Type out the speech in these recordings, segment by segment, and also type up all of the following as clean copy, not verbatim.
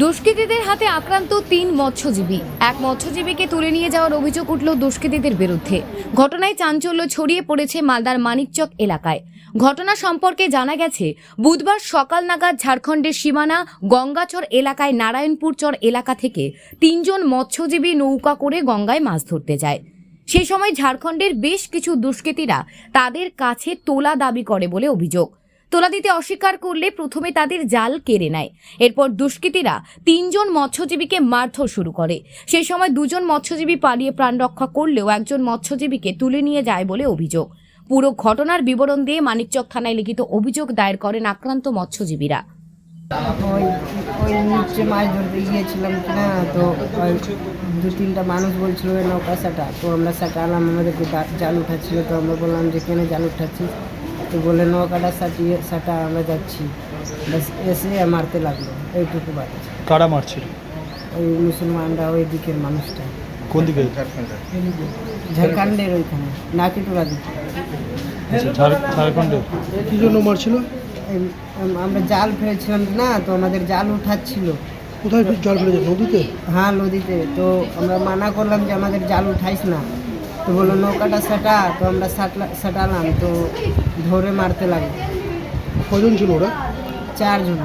দুষ্কৃতীদের হাতে আক্রান্ত ৩ মৎস্যজীবী। এক মৎস্যজীবীকে তুলে নিয়ে যাওয়ার অভিযোগ উঠল দুষ্কৃতীদের বিরুদ্ধে। ঘটনায় চাঞ্চল্য ছড়িয়ে পড়েছে মালদার মানিকচক এলাকায়। ঘটনা সম্পর্কে জানা গেছে, বুধবার সকাল নাগাদ ঝাড়খণ্ডের সীমানা গঙ্গাচর এলাকায় নারায়ণপুর চর এলাকা থেকে ৩ জন মৎস্যজীবী নৌকা করে গঙ্গায় মাছ ধরতে যায়। সেই সময় ঝাড়খণ্ডের বেশ কিছু দুষ্কৃতীরা তাদের কাছে তোলা দাবি করে বলে অভিযোগ। তোলা দিতে অস্বীকার করলে প্রথমে তাদের জাল কেড়ে নেয়। এরপর দুষ্কৃতীরা ৩ জন মৎস্যজীবীকে মারধর শুরু করে। সেই সময় 2 জন মৎস্যজীবী পালিয়ে প্রাণ রক্ষা করলেও একজন মৎস্যজীবীকে তুলে নিয়ে যায় বলে অভিযোগ। পুরো ঘটনার বিবরণ দিয়ে মানিকচক থানায় লিখিত অভিযোগ দায়ের করেন আক্রান্ত মৎস্যজীবীরা। ওই নিচে মাছ ধরতে গিয়েছিলাম কিনা, তো 2-3টা মানুষ বলছিল ওই নৌকা সাটা, তো আমরা সাটালাম, আমাদেরকে জাল উঠাচ্ছিল, তো আমরা বললাম যে কেন জাল উঠাচ্ছি, তো বলে নৌকাটা সাটা আমরা যাচ্ছি, বাস এসে মারতে লাগলো। এইটুকু বাদ। কারা মারছিল? ওই মুসলমানরা, ওই দিকের মানুষটা। কোন দিকে? ঝাড়খণ্ডের ওইখানে নাকিটোলা দিকে। ঝাড়খণ্ডে। কি জন্য মারছিল? আমরা জাল ফেলেছিলাম না, তো আমাদের জাল উঠাচ্ছিল। কোথায় জাল ফেলেছে? নদীতে? হ্যাঁ, নদীতে। তো আমরা মানা করলাম যে আমাদের জাল উঠাইস না, তো বললো নৌকাটা সাটা, তো আমরা সাটালাম, তো ধরে মারতে লাগলো। কজন ছিল ওরা? 4 জন।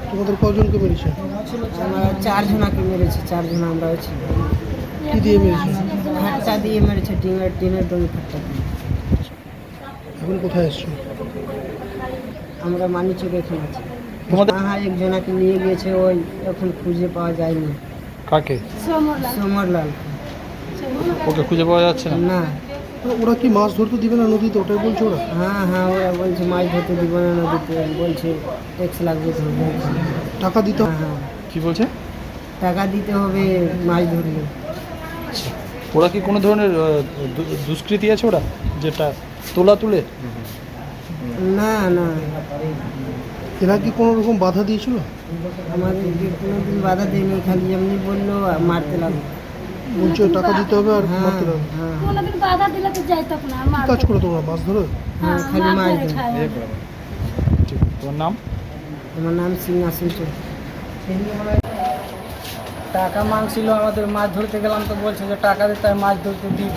তোমাদের কজনকে মেরেছে? আমরা 4 জনাকে মেরেছি, 4 জন আমরাও ছিল। কি দিয়ে মেরেছে? ফাট্টা দিয়ে মেরেছে, টিনের দড়ি ফাট্টা দিয়ে। এখন কোথায় এসছো? আমরা মানিচক এখানে আছি। তোমাদের? হ্যাঁ, একজনাকে নিয়ে গিয়েছে, ওই এখন খুঁজে পাওয়া যায়নি। কাকে? সমরলাল। ওকে খুঁজে পাওয়া যাচ্ছে না? না। ওরা কি মাছ ধরতে দিবে না নদীতে, ওটাই বলছে ওরা? হ্যাঁ, ওরা বলছে মাছ ধরতে দিব না নদীতে, বলছে ট্যাক্স লাগবে ধরবে। টাকা দিতে? হ্যাঁ, কি বলছে? টাকা দিতে হবে মাছ ধরলে। ওরা কি কোনো ধরনের দুষ্কৃতি আছে ওরা, যেটা তোলা তুলে? না। এরা কি কোনো রকম বাধা দিয়েছিল? আমাদেরকে কোনোদিন বাধা দেয়নি, খালি এমনি বললো মারতে লাগলো। বলছে টাকা দিতে হবে আর মারতে লাগবে। কোনোদিন বাধা দিলে তো যাইতো না। কি কাজ করো তোমরা? মাছ ধরো? হ্যাঁ, খালি মাছ ধরে। ঠিক। তোমার নাম? আমার নাম সিংহাসন চৌধুরী। টাকা মাংছিল, আমাদের মাছ ধরতে গেলাম, তো বলছে যে টাকা দিতে হয়, মাছ ধরতে দিব।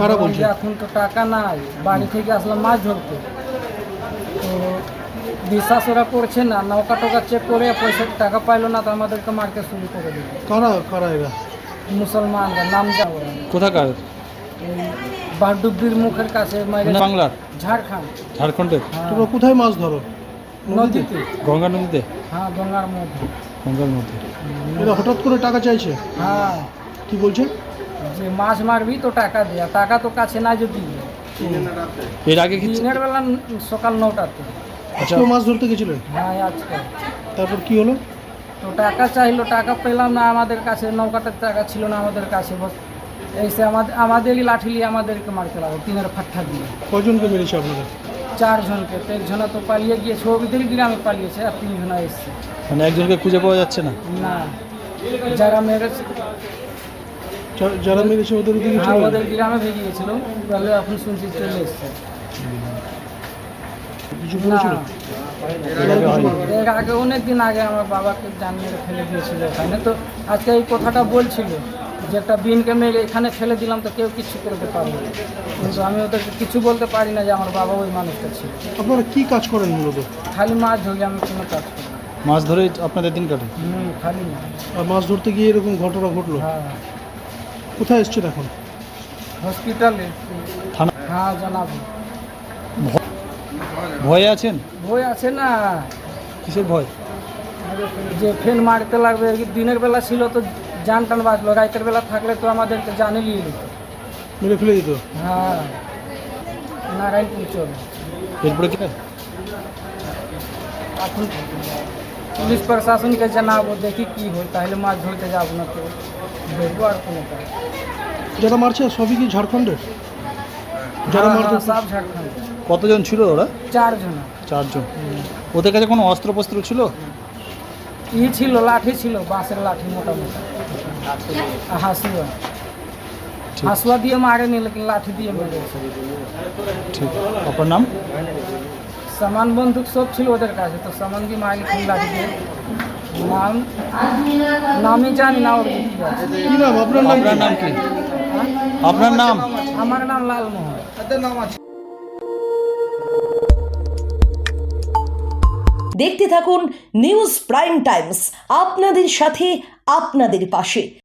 কারা বলছে? এখন তো টাকা নাই, বাড়ি থেকে আসলাম মাছ ধরতে, তো বিশ্বাস ওরা করছে না। নৌকা টোকা চেক করে পয়সা টাকা পাইলো না, তো আমাদেরকে মারতে শুরু করে দিল। কারা এরা? মুসলমানরা, নাম যাও। কোথাকার? বারডুবির মুখের কাছে। বাংলার? ঝাড়খণ্ডের। তোমরা কোথায় মাছ ধরো? নদীতে। গঙ্গা নদীতে? হ্যাঁ, গঙ্গার মধ্যে। এরা হঠাৎ করে টাকা চাইছে? হ্যাঁ। কি বলছে? যে মাছ মারবি তো টাকা দেয়া, টাকা তো কাছে না। যদি এর আগে কি? দিনের বেলা সকাল 9টাতে। আজকে মাছ ধরতে গেছিলেন? হ্যাঁ, আজকে। তারপর কি হলো? তো টাকা চাইলো, টাকা পেলাম না আমাদের কাছে, নৌকাটার টাকা ছিল না আমাদের কাছে। বস এইসে আমাদেরই লাঠি নিয়ে আমাদেরকে মারতে লাগলো, টিনের ফাট্টা দিয়ে। কজনকে মেরেছে আপনাদের? 4 জনকে। তো 1 জনা তো পালিয়ে গিয়েছে, ওদের গ্রামে পালিয়েছে, আর 3 জনা এসছে। মানে একজনকে খুঁজে পাওয়া যাচ্ছে না? না, যারা মেরেছে ওদের দিকে? হ্যাঁ, ওদের গ্রামে ভেঙে গিয়েছিল, বলে এখন শুনছি চলে এসছে। কিছু বলেছিল? এর আগে অনেক দিন আগে আমার বাবাকে জানিয়ে ফেলে দিয়েছিল এখানে, তো আজকে এই কথাটা বলছিল যে একটা বিনকে মেরে এখানে ফেলে দিলাম, তো কেউ কিছু করতে পারবে না। কিন্তু আমি ওদেরকে কিছু বলতে পারি না যে আমার বাবা ওই মানুষটা ছিল। আপনারা কি কাজ করেন মূলত? খালি মাছ ধরি, আমি কোনো কাজ করি না। মাছ ধরে আপনাদের দিন কাটে? খালি না। আর মাছ ধরতে গিয়ে এরকম ঘটনা ঘটলো? হ্যাঁ। কোথায় এসছেন এখন? হসপিটালে। থানা? হ্যাঁ, জানাবো। ভয়ে আছেন? ভয় আছে না। কিসের ভয়? যে ফেন মারতে লাগবে। দিনের বেলা ছিল তো জান টান বাঁচলো, রাতের বেলা থাকলে তো আমাদেরকে জানে নিয়ে নিত, মেরে ফেলে দিত। হ্যাঁ, নারায়ণপুর চলে। এরপরে কি? এখন পুলিশ প্রশাসনকে জানাবো, দেখি কি হয়, তাহলে মাছ ধরতে যাবো না, তো দেখবো আর কোনো কাজ। যারা মারছে সবই কি ঝাড়খণ্ডের? যারা মারছে সব ঝাড়খণ্ড। কতজন ছিল ওরা? 4 জনা। 4 জন। ওদের কাছে কোনো অস্ত্রপস্ত্র ছিল? ছিল, লাঠি ছিল, বাঁশের লাঠি মোটা মোটা, হাসুয়া দিয়ে মারেনি, লেকিন লাঠি দিয়ে মেরেছে। ঠিক। আপনার নাম? সামান বন্দুক সব ছিল ওদের কাছে, তো সামান দিয়ে মারি লাঠি দিয়ে। নাম নামই জানি না ওর কি আছে। কি নাম আপনার নাম কি? আপনার নাম? আমার নাম লালমোহন। দেখতে থাকুন নিউজ প্রাইম টাইমস, আপনাদের সাথে আপনাদের পাশে।